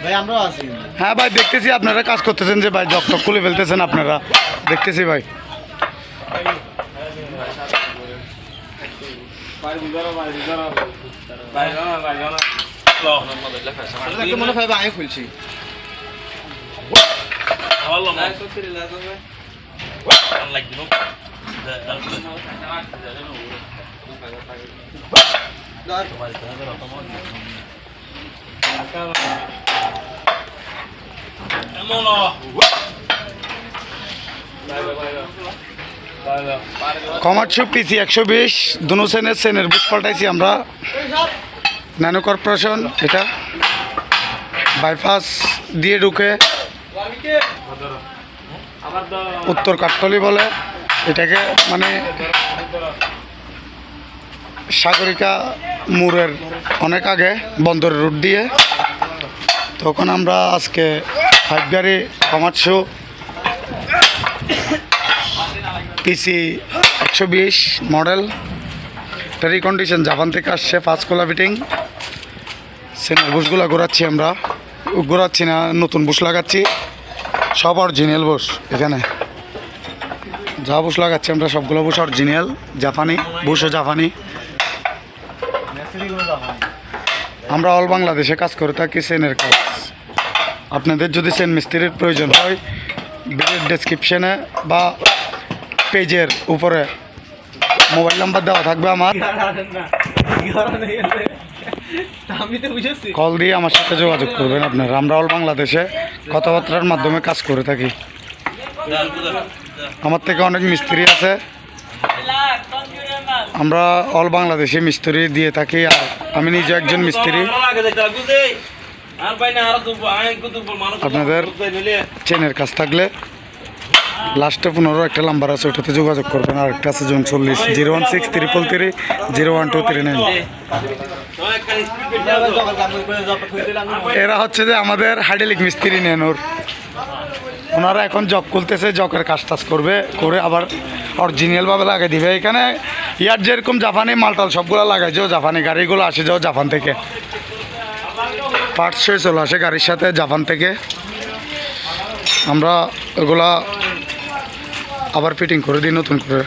ভাই আমরাও আছি। হ্যাঁ ভাই দেখতেছি আপনারা কাজ করতেছেন যে ভাই জক টক খুলে ফেলতেছেন আপনারা, দেখতেছি ভাই। মনে হয় আমি খুলছি। কমার্শো পিসি 120 দুনো সেনের বুশ পাল্টাইছি আমরা। ন্যানো কর্পোরেশন, এটা বাইপাস দিয়ে ঢুকে উত্তর কাঠতলি বলে এটাকে, মানে সাগরিকা মোড়ের অনেক আগে বন্দরের রুট দিয়ে। তখন আমরা আজকে 5 গাড়ি কমার্শো পিসি 120 মডেল টেরি কন্ডিশন জাপান থেকে আসছে, 5 কোলা ফিটিং। সেনের বুশগুলো ঘোরাচ্ছি না, নতুন বুশ লাগাচ্ছি, সব অরিজিনাল বুশ। এখানে যা বুশ লাগাচ্ছি আমরা সবগুলো বুশ অরিজিনাল, জাপানি বুশও জাপানি। আমরা অল বাংলাদেশে কাজ করে থাকি সেনের কাজ। আপনাদের যদি সেন মিস্ত্রির প্রয়োজন হয়, ভিডিওর ডেসক্রিপশনে বা পেজের উপরে মোবাইল নাম্বার দেওয়া থাকবে আমার, কল দিয়ে আমার সাথে যোগাযোগ করবেন আপনারা। আমরা অল বাংলাদেশে কথাবার্তার মাধ্যমে কাজ করে থাকি। আমার থেকে অনেক মিস্ত্রি আছে, আমরা অল বাংলাদেশে মিস্ত্রি দিয়ে থাকি। আর আমি নিজে একজন মিস্ত্রি। আপনাদের চেনের কাজ থাকলে লাস্টে 15 একটা নাম্বার আছে, ওটাতে যোগাযোগ করবেন। আর একটা আছে 40 016 333 01239। এরা হচ্ছে যে আমাদের হাইড্রোলিক মিস্ত্রি নেন, ওনারা এখন জক খুলতেছে, জকের কাজ টাজ করে আবার অরিজিনালভাবে লাগিয়ে দিবে। এখানে ইয়ার যেরকম জাপানি মালটাল সবগুলো লাগাই যাও, জাপানি গাড়িগুলো আসে যাও জাপান থেকে, পার্টস হয়ে চলে আসে গাড়ির সাথে জাপান থেকে। আমরা ওগুলা আবার ফিটিং করে দিই নতুন করে।